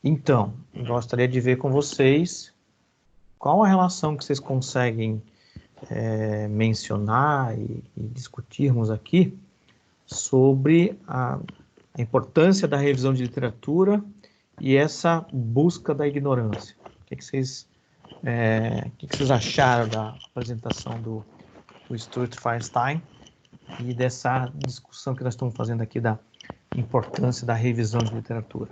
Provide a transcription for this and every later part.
Então, gostaria de ver com vocês qual a relação que vocês conseguem mencionar e discutirmos aqui sobre a importância da revisão de literatura e essa busca da ignorância. O que vocês acharam da apresentação do Stuart Feinstein e dessa discussão que nós estamos fazendo aqui da importância da revisão de literatura?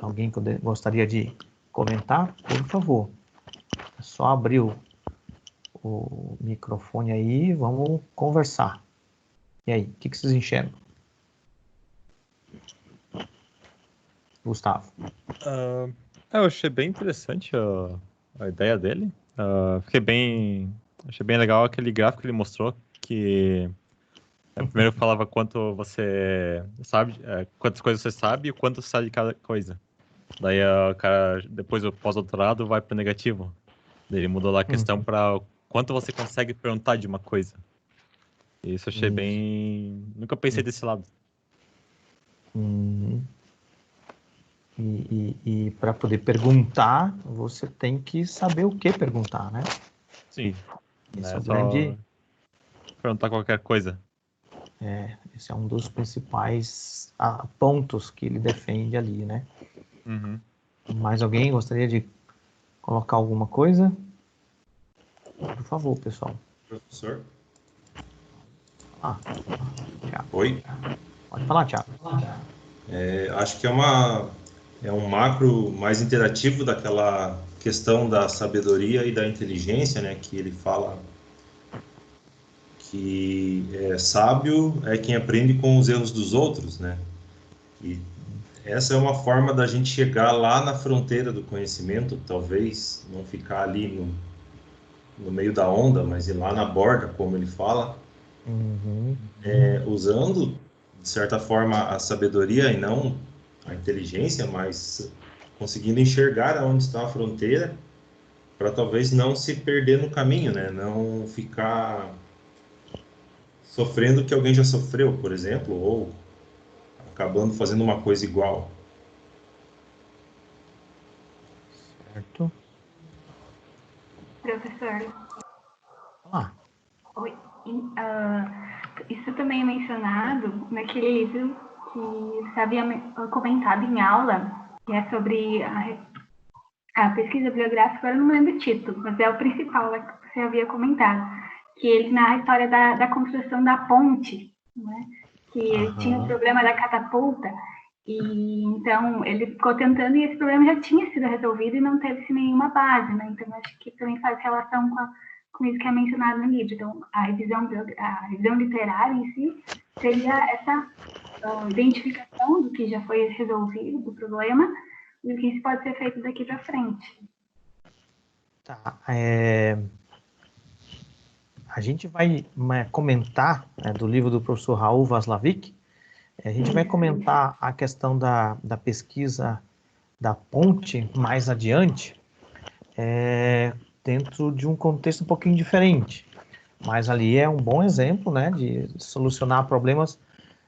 Alguém que gostaria de comentar? Por favor. É só abrir o microfone aí e vamos conversar. E aí, o que vocês enxergam? Gustavo. Eu achei bem interessante a ideia dele. Achei bem legal aquele gráfico que ele mostrou, que primeiro falava quanto você sabe, quantas coisas você sabe e o quanto você sabe de cada coisa. Daí o cara, depois do pós-doutorado, vai para o negativo. Daí ele mudou lá a questão para quanto você consegue perguntar de uma coisa. E isso eu achei bem... Nunca pensei desse lado. E para poder perguntar, você tem que saber o que perguntar, né? Sim. Esse é o grande... Perguntar qualquer coisa. Esse é um dos principais pontos que ele defende ali, né? Uhum. Mais alguém gostaria de colocar alguma coisa? Por favor, pessoal. Professor? Thiago. Oi? Pode falar, Thiago. Acho que é um macro mais interativo daquela questão da sabedoria e da inteligência, né? Que ele fala que sábio é quem aprende com os erros dos outros, né? E essa é uma forma da gente chegar lá na fronteira do conhecimento, talvez não ficar ali no meio da onda, mas ir lá na borda, como ele fala, usando, de certa forma, a sabedoria e não a inteligência, mas conseguindo enxergar aonde está a fronteira para talvez não se perder no caminho, né? Não ficar sofrendo o que alguém já sofreu, por exemplo, ou acabando fazendo uma coisa igual. Certo. Professor. Oi. Isso também é mencionado naquele livro que você havia comentado em aula, que é sobre a pesquisa bibliográfica. Eu não me lembro o título, mas é o principal lá que você havia comentado, que ele narra a história da construção da ponte, né? Que tinha o problema da catapulta, e então ele ficou tentando e esse problema já tinha sido resolvido e não teve nenhuma base, né? Então acho que também faz relação com isso que é mencionado no livro. Então a revisão literária em si seria essa identificação do que já foi resolvido, do problema, e o que pode ser feito daqui para frente. Tá. A gente vai comentar do livro do professor Raul Václavic. A gente vai comentar a questão da pesquisa da ponte mais adiante, dentro de um contexto um pouquinho diferente. Mas ali é um bom exemplo, né, de solucionar problemas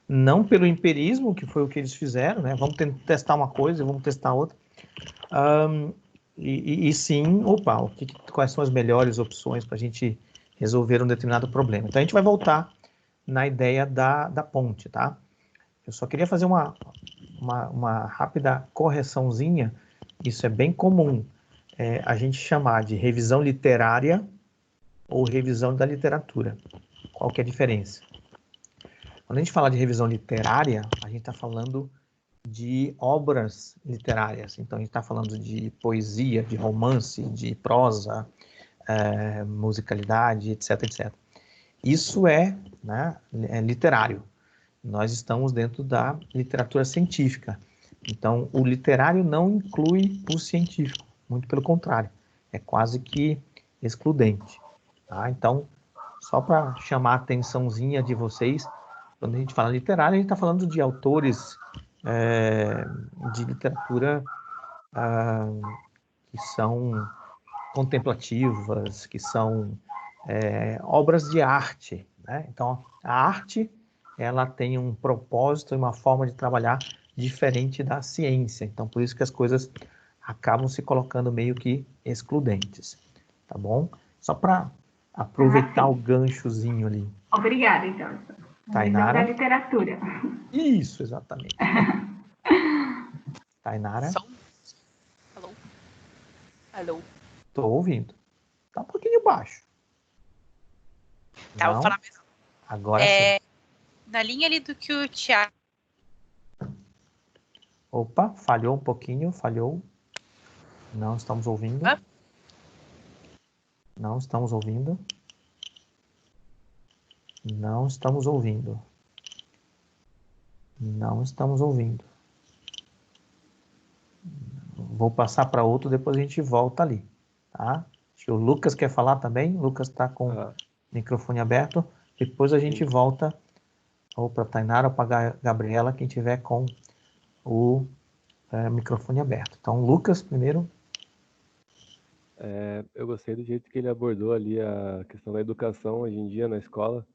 não pelo empirismo, que foi o que eles fizeram, né? Vamos testar uma coisa, vamos testar outra. E sim, quais são as melhores opções para a gente resolver um determinado problema. Então a gente vai voltar na ideia da ponte, tá? Eu só queria fazer uma rápida correçãozinha. Isso é bem comum, a gente chamar de revisão literária ou revisão da literatura. Qual que é a diferença? Quando a gente fala de revisão literária, a gente está falando de obras literárias. Então, a gente está falando de poesia, de romance, de prosa, musicalidade, etc, etc. Isso é literário. Nós estamos dentro da literatura científica. Então, o literário não inclui o científico, muito pelo contrário, é quase que excludente. Tá? Então, só para chamar a atençãozinha de vocês, quando a gente fala literário, a gente está falando de autores de literatura que são contemplativas, que são obras de arte, né? Então, a arte, ela tem um propósito e uma forma de trabalhar diferente da ciência. Então, por isso que as coisas acabam se colocando meio que excludentes, tá bom? Só para aproveitar o ganchozinho ali. Obrigada, então. A visão da literatura. Isso, exatamente. Tainara? Som? Alô? Alô? Tô ouvindo. Tá um pouquinho baixo. Tá, vou falar mesmo. Agora sim. Na linha ali do que o Thiago... Opa, falhou um pouquinho, falhou. Não estamos ouvindo. Não estamos ouvindo. Não estamos ouvindo. Não estamos ouvindo. Vou passar para outro, depois a gente volta ali, tá? Acho que o Lucas quer falar também. O Lucas está com o microfone aberto. Depois a gente volta ou para a Tainara ou para a Gabriela, quem tiver com o microfone aberto. Então, Lucas, primeiro. Eu gostei do jeito que ele abordou ali a questão da educação hoje em dia na escola,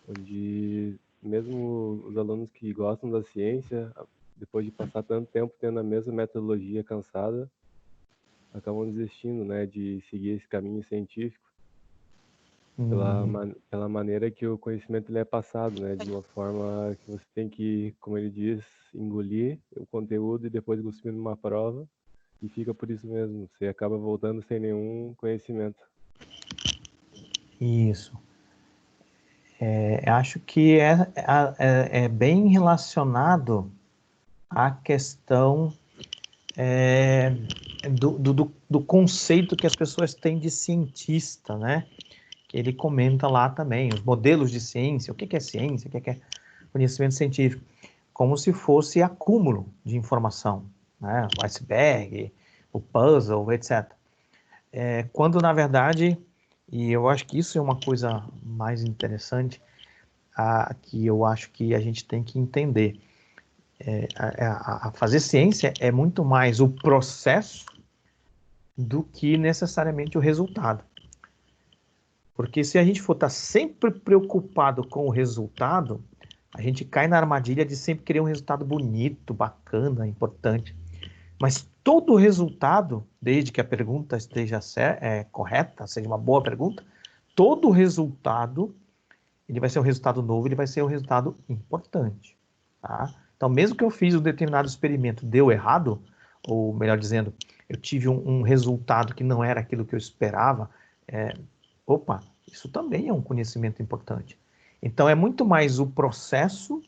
onde mesmo os alunos que gostam da ciência, depois de passar tanto tempo tendo a mesma metodologia cansada, acabam desistindo, né, de seguir esse caminho científico pela maneira que o conhecimento ele é passado, né, de uma forma que você tem que, como ele diz, engolir o conteúdo e depois cuspir numa prova. E fica por isso mesmo, você acaba voltando sem nenhum conhecimento. Isso. Acho que é bem relacionado à questão do conceito que as pessoas têm de cientista, né? Que ele comenta lá também, os modelos de ciência, o que é ciência, o que é conhecimento científico, como se fosse acúmulo de informação, né? O iceberg, o puzzle, etc. Quando, na verdade, e eu acho que isso é uma coisa mais interessante, que eu acho que a gente tem que entender. A fazer ciência é muito mais o processo do que necessariamente o resultado. Porque se a gente for estar sempre preocupado com o resultado, a gente cai na armadilha de sempre querer um resultado bonito, bacana, importante. Mas todo resultado, desde que a pergunta esteja correta, seja uma boa pergunta, todo resultado, ele vai ser um resultado novo, ele vai ser um resultado importante. Tá? Então, mesmo que eu fiz um determinado experimento, deu errado, ou melhor dizendo, eu tive um resultado que não era aquilo que eu esperava, isso também é um conhecimento importante. Então, é muito mais o processo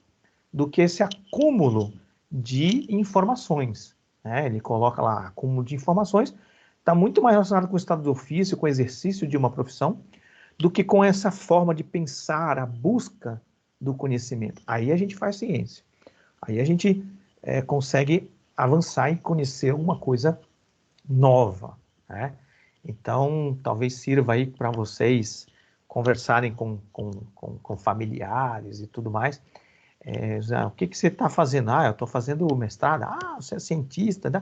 do que esse acúmulo de informações. Né? Ele coloca lá, acúmulo de informações, está muito mais relacionado com o estado do ofício, com o exercício de uma profissão, do que com essa forma de pensar, a busca do conhecimento. Aí a gente faz ciência. Aí a gente consegue avançar e conhecer alguma coisa nova. Né? Então, talvez sirva aí para vocês conversarem com familiares e tudo mais. O que você está fazendo? Eu estou fazendo o mestrado. Você é cientista, né?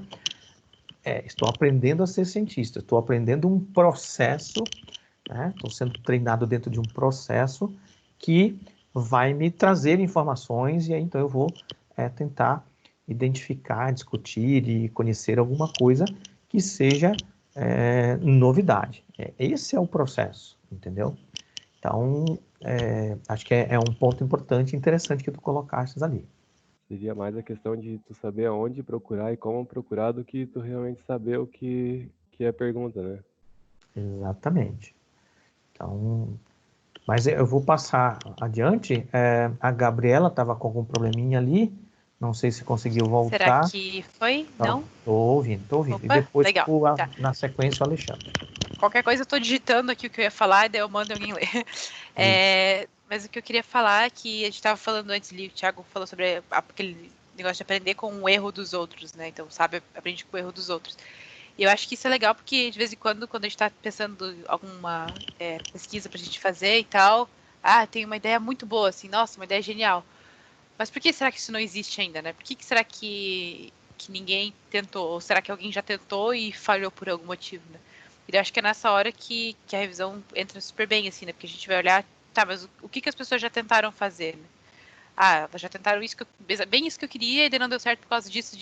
Estou aprendendo a ser cientista. Estou aprendendo um processo, né? Estou sendo treinado dentro de um processo que vai me trazer informações e aí então eu vou tentar identificar, discutir e conhecer alguma coisa que seja novidade. Esse é o processo, entendeu? Então, acho que é um ponto importante e interessante que tu colocaste ali. Seria mais a questão de tu saber aonde procurar e como procurar do que tu realmente saber o que é a pergunta, né? Exatamente. Então, mas eu vou passar adiante. A Gabriela estava com algum probleminha ali. Não sei se conseguiu voltar. Será que foi? Então, não? Tô ouvindo. Opa, e depois, legal. Tá. na sequência, o Alexandre. Qualquer coisa eu tô digitando aqui o que eu ia falar, e daí eu mando alguém ler. Mas o que eu queria falar é que a gente estava falando antes ali, o Thiago falou sobre aquele negócio de aprender com o erro dos outros, né? Então, aprende com o erro dos outros. E eu acho que isso é legal porque, de vez em quando a gente está pensando em alguma pesquisa pra gente fazer e tal, tem uma ideia muito boa, assim, nossa, uma ideia genial. Mas por que será que isso não existe ainda, né? Por que será que ninguém tentou? Ou será que alguém já tentou e falhou por algum motivo, né? E eu acho que é nessa hora que a revisão entra super bem, assim, né? Porque a gente vai olhar, mas o que as pessoas já tentaram fazer, né? já tentaram isso, bem isso que eu queria, e daí não deu certo por causa disso.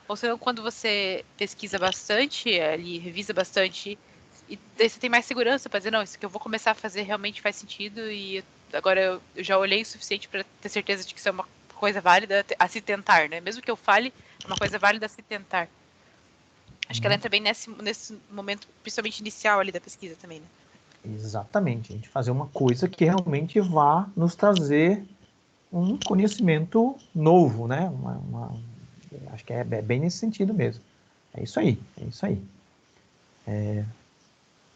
Ou seja, quando você pesquisa bastante, ali, revisa bastante, e daí você tem mais segurança para dizer, não, isso que eu vou começar a fazer realmente faz sentido, e agora eu já olhei o suficiente para ter certeza de que isso é uma coisa válida a se tentar, né? Mesmo que eu fale, é uma coisa válida a se tentar. Acho que ela entra bem nesse momento, principalmente inicial ali da pesquisa também, né? Exatamente. A gente fazer uma coisa que realmente vá nos trazer um conhecimento novo, né? Acho que é bem nesse sentido mesmo. É isso aí.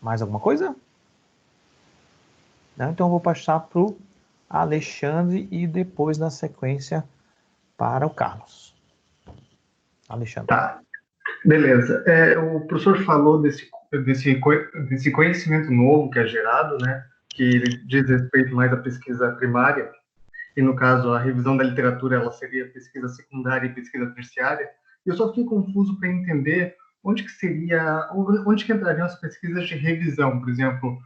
Mais alguma coisa? Não? Então eu vou passar para o Alexandre e depois, na sequência, para o Carlos. Alexandre. Tá, beleza. O professor falou desse conhecimento novo que é gerado, né? Que ele diz respeito mais à pesquisa primária, e no caso a revisão da literatura ela seria pesquisa secundária e pesquisa terciária. Eu só fiquei confuso para entender onde que entrariam as pesquisas de revisão. Por exemplo,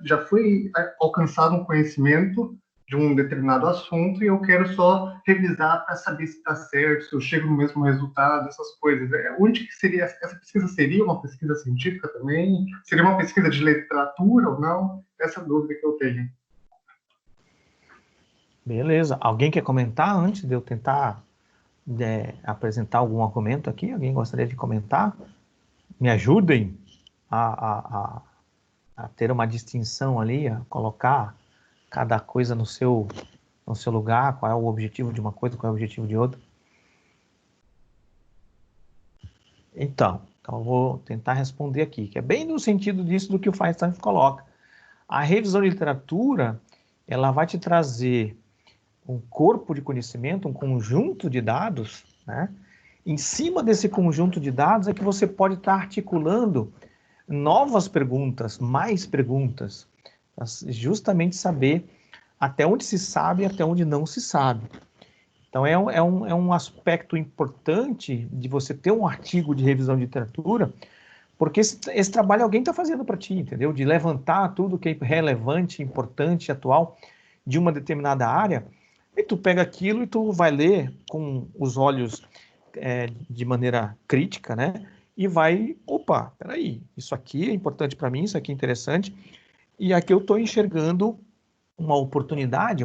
já foi alcançado um conhecimento de um determinado assunto e eu quero só revisar para saber se está certo, se eu chego no mesmo resultado, essas coisas. Onde que seria essa pesquisa? Seria uma pesquisa científica também? Seria uma pesquisa de literatura ou não? Essa dúvida que eu tenho. Beleza. Alguém quer comentar antes de eu tentar apresentar algum argumento aqui? Alguém gostaria de comentar? Me ajudem a ter uma distinção ali, a colocar cada coisa no seu lugar, qual é o objetivo de uma coisa, qual é o objetivo de outra. Então eu vou tentar responder aqui, que é bem no sentido disso do que o Feinstein coloca. A revisão de literatura, ela vai te trazer um corpo de conhecimento, um conjunto de dados, né? Em cima desse conjunto de dados é que você pode estar articulando novas perguntas, mais perguntas, justamente saber até onde se sabe e até onde não se sabe. Então é um aspecto importante de você ter um artigo de revisão de literatura, porque esse trabalho alguém está fazendo para ti, entendeu? De levantar tudo que é relevante, importante, atual de uma determinada área, e tu pega aquilo e tu vai ler com os olhos de maneira crítica, né? E vai, opa, peraí, isso aqui é importante para mim, isso aqui é interessante, e aqui eu estou enxergando uma oportunidade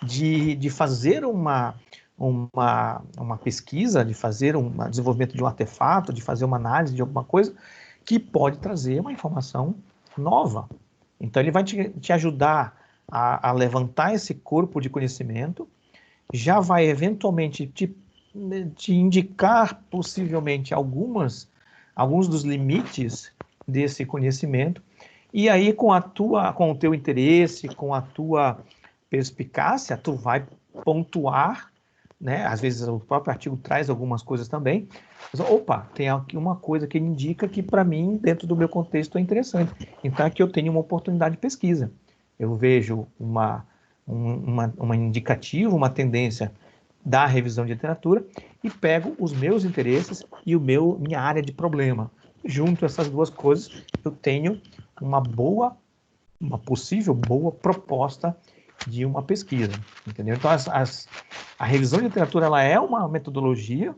de fazer uma pesquisa, de fazer um desenvolvimento de um artefato, de fazer uma análise de alguma coisa que pode trazer uma informação nova. Então ele vai te ajudar a levantar esse corpo de conhecimento, já vai eventualmente te indicar possivelmente alguns dos limites desse conhecimento, e aí com o teu interesse, com a tua perspicácia, tu vai pontuar, né? Às vezes o próprio artigo traz algumas coisas também. Mas, opa, tem aqui uma coisa que indica que para mim, dentro do meu contexto, é interessante. Então aqui eu tenho uma oportunidade de pesquisa. Eu vejo uma indicativa, uma tendência da revisão de literatura e pego os meus interesses e minha área de problema. Junto essas duas coisas, eu tenho uma possível boa proposta de uma pesquisa, entendeu? Então, a revisão de literatura, ela é uma metodologia,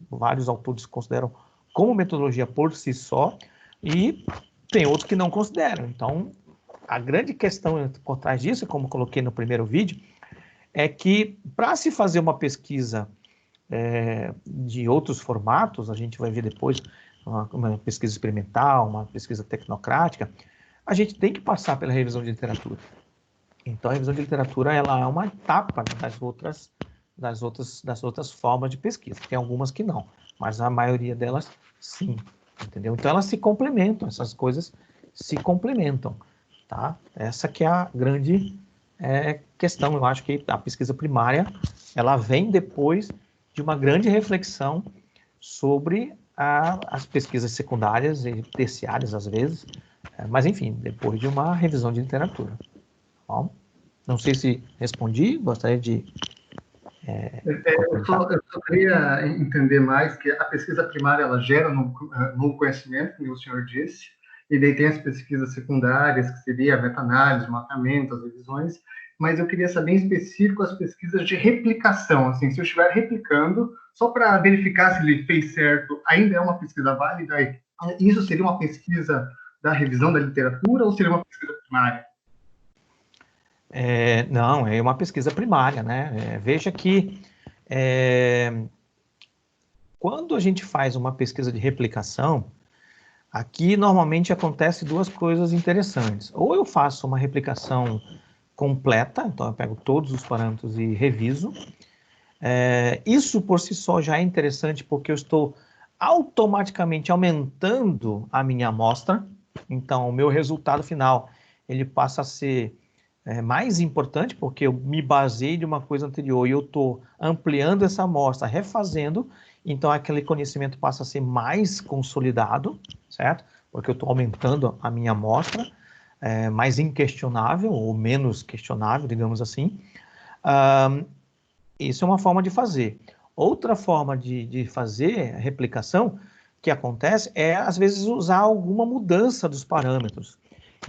vários autores consideram como metodologia por si só, e tem outros que não consideram. Então, a grande questão por trás disso, como coloquei no primeiro vídeo, é que para se fazer uma pesquisa de outros formatos, a gente vai ver depois uma pesquisa experimental, uma pesquisa tecnocrática, a gente tem que passar pela revisão de literatura. Então, a revisão de literatura ela é uma etapa das outras formas de pesquisa. Tem algumas que não, mas a maioria delas, sim. Entendeu? Então, elas se complementam, essas coisas se complementam. Tá? Essa que é a grande questão. Eu acho que a pesquisa primária ela vem depois de uma grande reflexão sobre as pesquisas secundárias e terciárias, às vezes, mas, enfim, depois de uma revisão de literatura. Bom, não sei se respondi, gostaria de... eu só queria entender mais que a pesquisa primária ela gera novo conhecimento, como o senhor disse, e daí tem as pesquisas secundárias, que seria a meta-análise, o mapeamento, as revisões, mas eu queria saber em específico as pesquisas de replicação. Assim, se eu estiver replicando, só para verificar se ele fez certo, ainda é uma pesquisa válida? Isso seria uma pesquisa da revisão da literatura ou seria uma pesquisa primária? Não, é uma pesquisa primária, né? Veja que quando a gente faz uma pesquisa de replicação, aqui normalmente acontece duas coisas interessantes. Ou eu faço uma replicação completa, então eu pego todos os parâmetros e reviso. Isso por si só já é interessante porque eu estou automaticamente aumentando a minha amostra, então o meu resultado final ele passa a ser mais importante porque eu me baseei de uma coisa anterior e eu estou ampliando essa amostra, refazendo, então aquele conhecimento passa a ser mais consolidado, certo? Porque eu estou aumentando a minha amostra, mais inquestionável ou menos questionável, digamos assim. Isso é uma forma de fazer. Outra forma de fazer a replicação que acontece é, às vezes, usar alguma mudança dos parâmetros.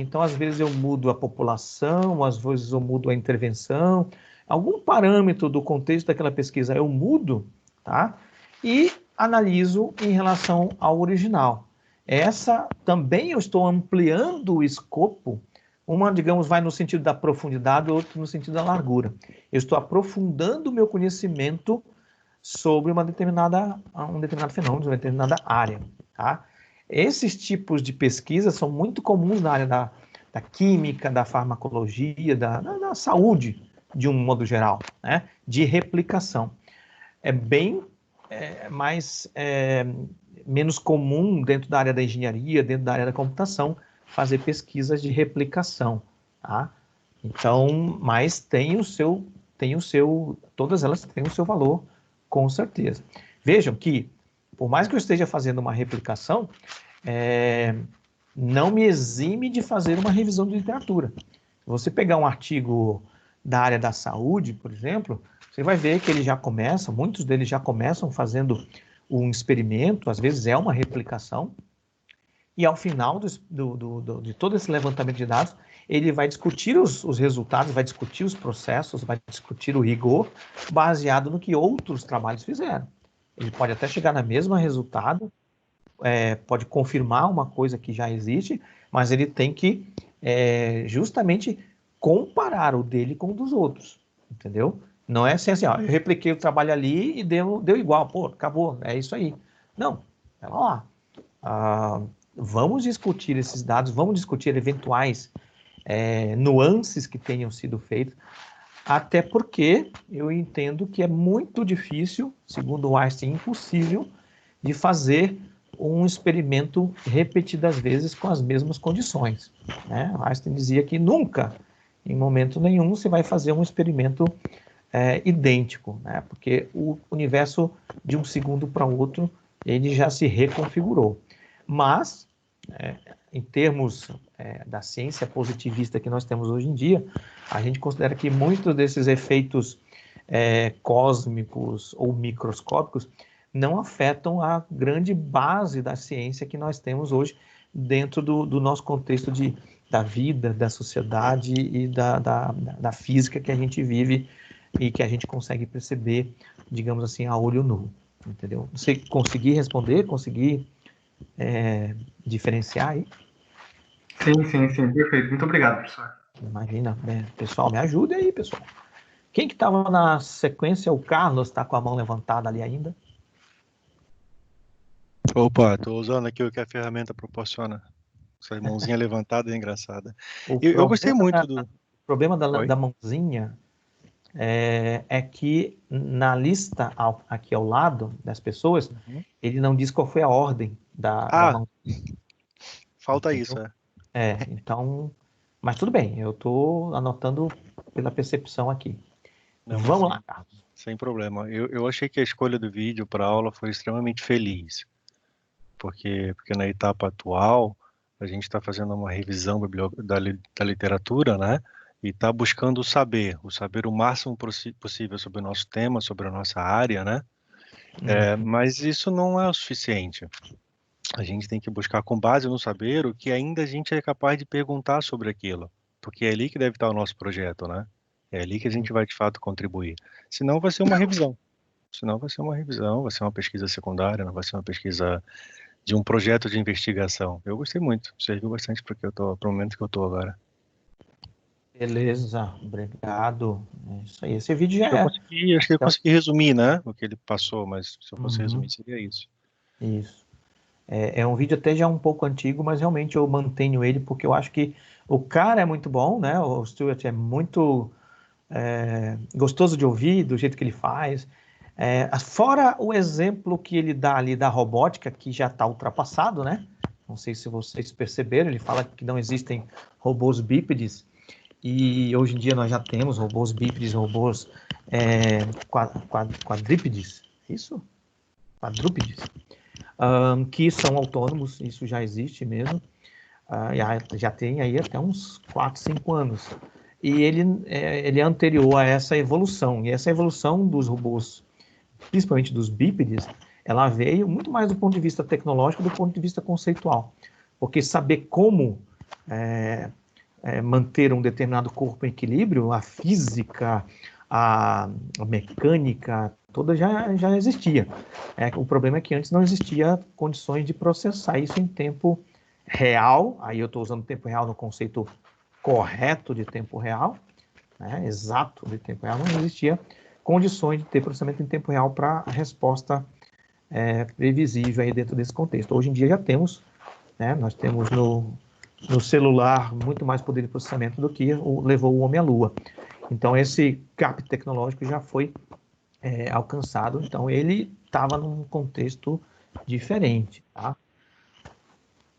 Então, às vezes, eu mudo a população, às vezes, eu mudo a intervenção, algum parâmetro do contexto daquela pesquisa eu mudo, tá? E analiso em relação ao original. Essa também eu estou ampliando o escopo. Uma, digamos, vai no sentido da profundidade, outra no sentido da largura. Eu estou aprofundando o meu conhecimento sobre um determinado fenômeno, uma determinada área. Tá? Esses tipos de pesquisas são muito comuns na área da química, da farmacologia, da saúde, de um modo geral, né? De replicação. É bem menos comum dentro da área da engenharia, dentro da área da computação, fazer pesquisas de replicação, tá? Então, mas todas elas têm o seu valor, com certeza. Vejam que, por mais que eu esteja fazendo uma replicação, não me exime de fazer uma revisão de literatura. Se você pegar um artigo da área da saúde, por exemplo, você vai ver que muitos deles já começam fazendo um experimento, às vezes é uma replicação, e ao final de todo esse levantamento de dados, ele vai discutir os resultados, vai discutir os processos, vai discutir o rigor, baseado no que outros trabalhos fizeram. Ele pode até chegar no mesmo resultado, pode confirmar uma coisa que já existe, mas ele tem que justamente comparar o dele com o dos outros, entendeu? Não é assim, eu repliquei o trabalho ali e deu igual, acabou, é isso aí. Não, pera lá. Vamos discutir esses dados, vamos discutir eventuais nuances que tenham sido feitas, até porque eu entendo que é muito difícil, segundo o Einstein, impossível, de fazer um experimento repetidas vezes com as mesmas condições, né? O Einstein dizia que nunca, em momento nenhum, você vai fazer um experimento idêntico, né? Porque o universo, de um segundo para o outro, ele já se reconfigurou. Mas, em termos da ciência positivista que nós temos hoje em dia, a gente considera que muitos desses efeitos cósmicos ou microscópicos não afetam a grande base da ciência que nós temos hoje dentro do nosso contexto da vida, da sociedade e da física que a gente vive e que a gente consegue perceber, digamos assim, a olho nu, entendeu? Você conseguir responder, conseguir diferenciar aí? Sim, perfeito. Muito obrigado, professor. Imagina, pessoal, me ajude aí, pessoal. Quem que estava na sequência? O Carlos está com a mão levantada ali ainda. Opa, estou usando aqui o que a ferramenta proporciona. Essa mãozinha levantada é engraçada. Eu gostei muito do... O problema da mãozinha é que na lista aqui ao lado das pessoas, ele não diz qual foi a ordem da mãozinha. Falta Entendeu? isso, Então... Mas tudo bem, eu estou anotando pela percepção aqui. Não, Vamos lá, Carlos. Sem problema. Eu achei que a escolha do vídeo para a aula foi extremamente feliz. Porque na etapa atual, a gente está fazendo uma revisão da literatura, né? E está buscando o saber o máximo possível sobre o nosso tema, sobre a nossa área, né? Mas isso não é o suficiente. A gente tem que buscar, com base no saber, o que ainda a gente é capaz de perguntar sobre aquilo. Porque é ali que deve estar o nosso projeto, né? É ali que a gente vai, de fato, contribuir. Senão vai ser uma revisão. Senão vai ser uma revisão, vai ser uma pesquisa secundária, não vai ser uma pesquisa de um projeto de investigação. Eu gostei muito, serviu bastante para o momento que eu estou agora. Beleza, obrigado. É isso aí. Esse vídeo já Acho que eu consegui resumir, né, o que ele passou, mas se eu fosse resumir, seria isso. Isso. É um vídeo até já um pouco antigo, mas realmente eu mantenho ele porque eu acho que o cara é muito bom, né? O Stuart é muito gostoso de ouvir, do jeito que ele faz. Fora o exemplo que ele dá ali da robótica, que já está ultrapassado, né? Não sei se vocês perceberam, ele fala que não existem robôs bípedes, e hoje em dia nós já temos robôs bípedes, robôs quadrípedes, isso? Quadrúpedes, que são autônomos, isso já existe mesmo, já tem aí até uns 4, 5 anos. E ele é anterior a essa evolução, e essa evolução dos robôs, principalmente dos bípedes, ela veio muito mais do ponto de vista tecnológico do ponto de vista conceitual, porque saber como manter um determinado corpo em equilíbrio, a física, a mecânica, toda já existia. O problema é que antes não existia condições de processar isso em tempo real, aí eu estou usando tempo real no conceito correto de tempo real, né, exato de tempo real, não existia condições de ter processamento em tempo real para a resposta previsível aí dentro desse contexto. Hoje em dia já temos, né, nós temos no celular muito mais poder de processamento do que levou o homem à Lua. Então esse gap tecnológico já foi alcançado, então ele estava num contexto diferente, tá?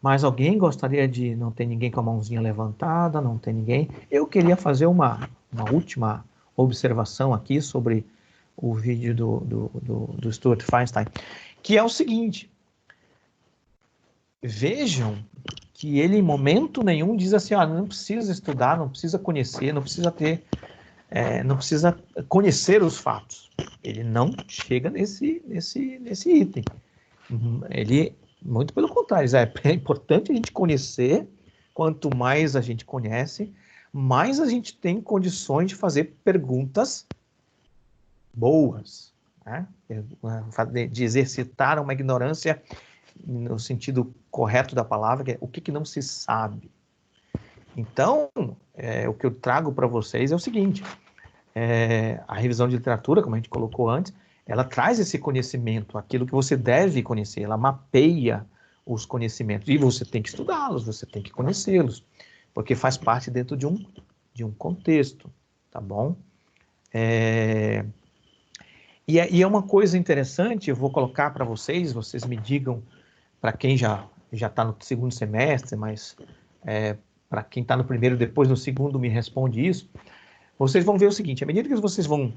Mas alguém gostaria de... Não tem ninguém com a mãozinha levantada, não tem ninguém. Eu queria fazer uma última observação aqui sobre o vídeo do Stuart Feinstein, que é o seguinte: vejam que ele em momento nenhum diz assim, não precisa estudar, não precisa conhecer, não precisa ter, não precisa conhecer os fatos. Ele não chega nesse item. Ele, muito pelo contrário, é importante a gente conhecer. Quanto mais a gente conhece, mais a gente tem condições de fazer perguntas boas, né? De exercitar uma ignorância no sentido correto da palavra, que é o que não se sabe. Então, o que eu trago para vocês é o seguinte: a revisão de literatura, como a gente colocou antes, ela traz esse conhecimento, aquilo que você deve conhecer, ela mapeia os conhecimentos, e você tem que estudá-los, você tem que conhecê-los, porque faz parte dentro de um contexto, tá bom? E é uma coisa interessante, eu vou colocar para vocês me digam, para quem já está no segundo semestre, mas para quem está no primeiro, depois no segundo me responde isso. Vocês vão ver o seguinte: à medida que vocês vão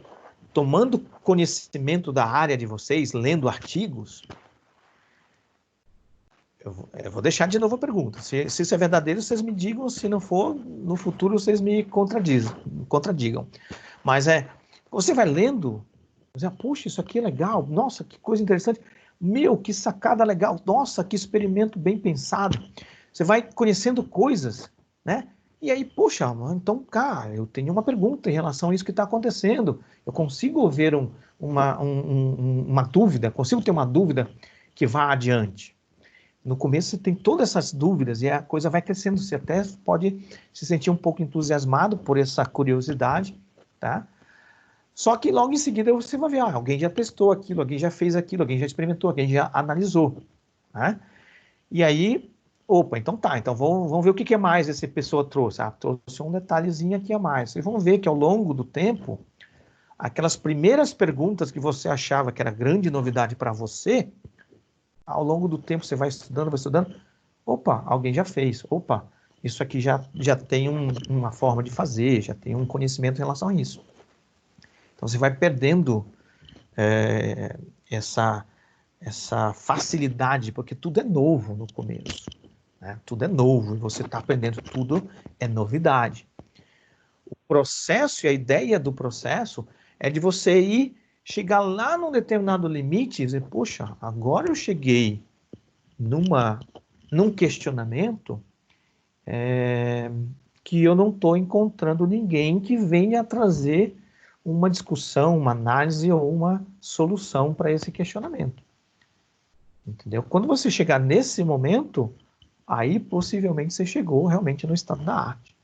tomando conhecimento da área de vocês, lendo artigos, eu vou deixar de novo a pergunta. Se isso é verdadeiro, vocês me digam. Se não for, no futuro vocês me contradigam. Mas você vai lendo, você puxa, isso aqui é legal, nossa, que coisa interessante, meu, que sacada legal, nossa, que experimento bem pensado. Você vai conhecendo coisas, né? E aí, poxa, então, cara, eu tenho uma pergunta em relação a isso que está acontecendo. Eu consigo ver uma dúvida, consigo ter uma dúvida que vá adiante. No começo você tem todas essas dúvidas e a coisa vai crescendo. Você até pode se sentir um pouco entusiasmado por essa curiosidade, tá? Só que logo em seguida você vai ver, alguém já testou aquilo, alguém já fez aquilo, alguém já experimentou, alguém já analisou, né? E aí, opa, então tá, então vamos ver o que mais essa pessoa trouxe. Trouxe um detalhezinho aqui a mais. E vamos ver que ao longo do tempo, aquelas primeiras perguntas que você achava que era grande novidade para você, ao longo do tempo você vai estudando, opa, alguém já fez, opa, isso aqui já tem uma forma de fazer, já tem um conhecimento em relação a isso. Então você vai perdendo essa facilidade, porque tudo é novo no começo, né? Tudo é novo e você está aprendendo, tudo é novidade. O processo e a ideia do processo é de você chegar lá num determinado limite e dizer, poxa, agora eu cheguei num questionamento que eu não estou encontrando ninguém que venha trazer uma discussão, uma análise ou uma solução para esse questionamento. Entendeu? Quando você chegar nesse momento, aí possivelmente você chegou realmente no estado da arte.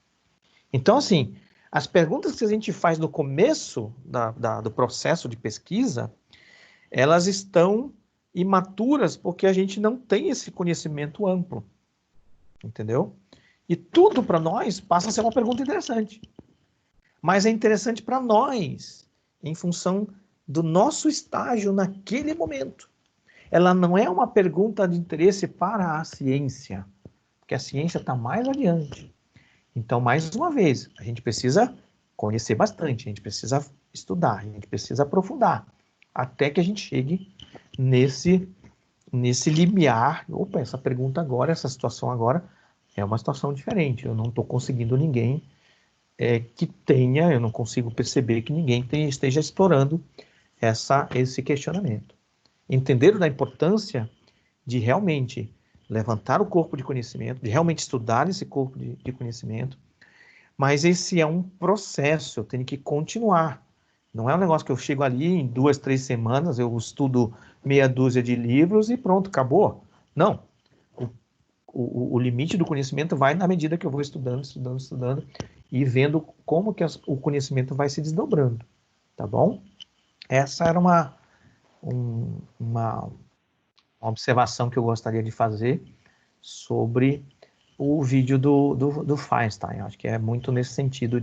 Então, assim, as perguntas que a gente faz no começo do processo de pesquisa, elas estão imaturas porque a gente não tem esse conhecimento amplo. Entendeu? E tudo para nós passa a ser uma pergunta interessante. Mas é interessante para nós, em função do nosso estágio naquele momento. Ela não é uma pergunta de interesse para a ciência, porque a ciência está mais adiante. Então, mais uma vez, a gente precisa conhecer bastante, a gente precisa estudar, a gente precisa aprofundar, até que a gente chegue nesse limiar. Opa, essa pergunta agora, essa situação agora, é uma situação diferente. Eu não estou conseguindo ninguém que tenha, eu não consigo perceber que ninguém esteja explorando esse questionamento. Entenderam da importância de realmente levantar o corpo de conhecimento, de realmente estudar esse corpo de conhecimento, mas esse é um processo, eu tenho que continuar. Não é um negócio que eu chego ali em 2, 3 semanas, eu estudo meia dúzia de livros e pronto, acabou. Não. O limite do conhecimento vai na medida que eu vou estudando e vendo como que o conhecimento vai se desdobrando, tá bom? Essa era uma observação que eu gostaria de fazer sobre o vídeo do Feinstein. Eu acho que é muito nesse sentido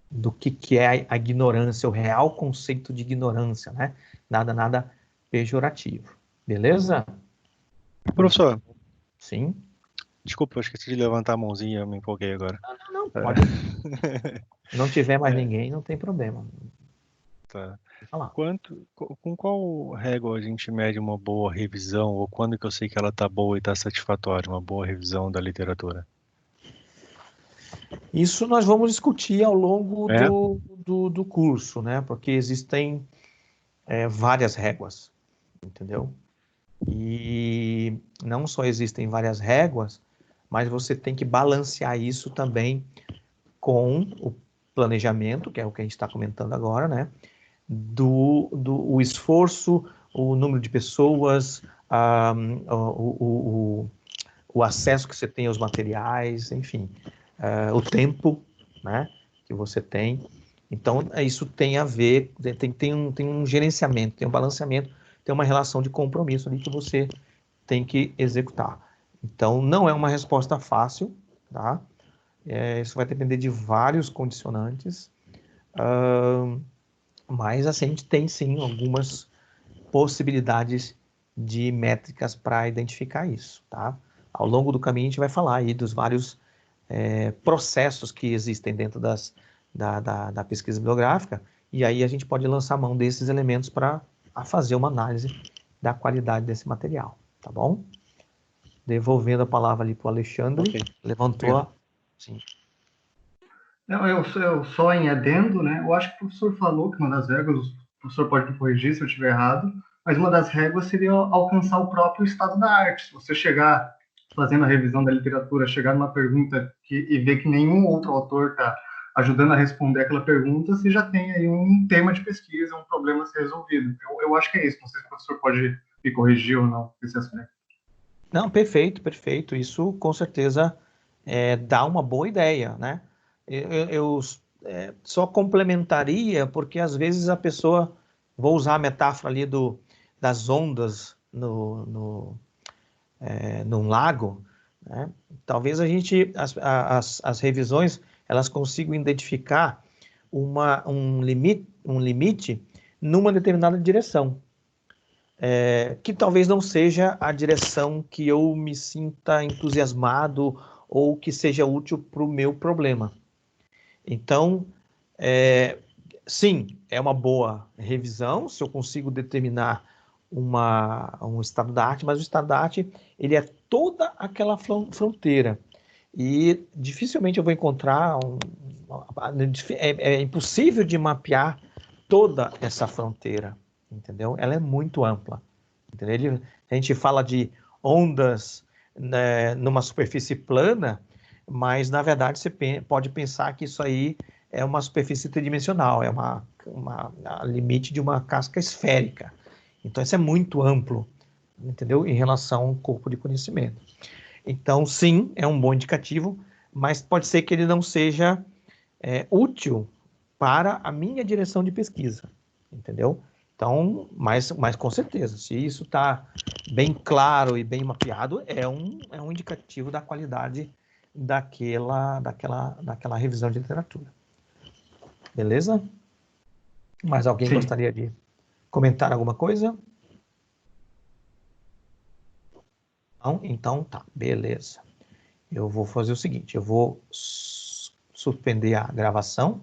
do que é a ignorância, o real conceito de ignorância, né? Nada pejorativo. Beleza? Professor, Sim? desculpa, eu esqueci de levantar a mãozinha, eu me empolguei agora. Não, pode. Se não tiver mais ninguém, não tem problema. Tá. Falar. Com qual régua a gente mede uma boa revisão, ou quando que eu sei que ela está boa e está satisfatória, uma boa revisão da literatura? Isso nós vamos discutir ao longo do curso, né? Porque existem várias réguas, entendeu? E não só existem várias réguas, mas você tem que balancear isso também com o planejamento, que é o que a gente está comentando agora, né? O esforço, o número de pessoas, o acesso que você tem aos materiais, enfim, o tempo, né, que você tem. Então, isso tem a ver, tem um gerenciamento, tem um balanceamento, tem uma relação de compromisso ali que você tem que executar. Então, não é uma resposta fácil, tá? Isso vai depender de vários condicionantes, mas assim, a gente tem sim algumas possibilidades de métricas para identificar isso, tá? Ao longo do caminho a gente vai falar aí dos vários processos que existem dentro da pesquisa bibliográfica, e aí a gente pode lançar mão desses elementos para fazer uma análise da qualidade desse material, tá bom? Devolvendo a palavra ali para o Alexandre, okay. Levantou. Sim. Não, eu só em adendo, né? Eu acho que o professor falou que uma das regras, o professor pode me corrigir se eu estiver errado, mas uma das regras seria alcançar o próprio estado da arte. Se você chegar, fazendo a revisão da literatura, chegar numa pergunta e ver que nenhum outro autor está ajudando a responder aquela pergunta, você já tem aí um tema de pesquisa, um problema a ser resolvido. Eu acho que é isso. Não sei se o professor pode me corrigir ou não nesse aspecto. Não, perfeito. Isso, com certeza, dá uma boa ideia, né? Eu só complementaria, porque às vezes a pessoa, vou usar a metáfora ali das ondas num lago, né? Talvez as revisões, elas consigam identificar um limite numa determinada direção, que talvez não seja a direção que eu me sinta entusiasmado ou que seja útil para o meu problema. Então, sim, é uma boa revisão se eu consigo determinar um estado da arte, mas o estado da arte, ele é toda aquela fronteira. E dificilmente eu vou encontrar, é impossível de mapear toda essa fronteira, entendeu? Ela é muito ampla, entendeu? A gente fala de ondas né, numa superfície plana, mas na verdade você pode pensar que isso aí é uma superfície tridimensional, é a limite de uma casca esférica. Então isso é muito amplo, entendeu? Em relação ao corpo de conhecimento. Então sim, é um bom indicativo, mas pode ser que ele não seja útil para a minha direção de pesquisa, entendeu? Então, mas com certeza, se isso está bem claro e bem mapeado, é um indicativo da qualidade daquela revisão de literatura. Beleza? Mais alguém Sim. gostaria de comentar alguma coisa? Não? Então tá, beleza. Eu vou fazer o seguinte, eu vou suspender a gravação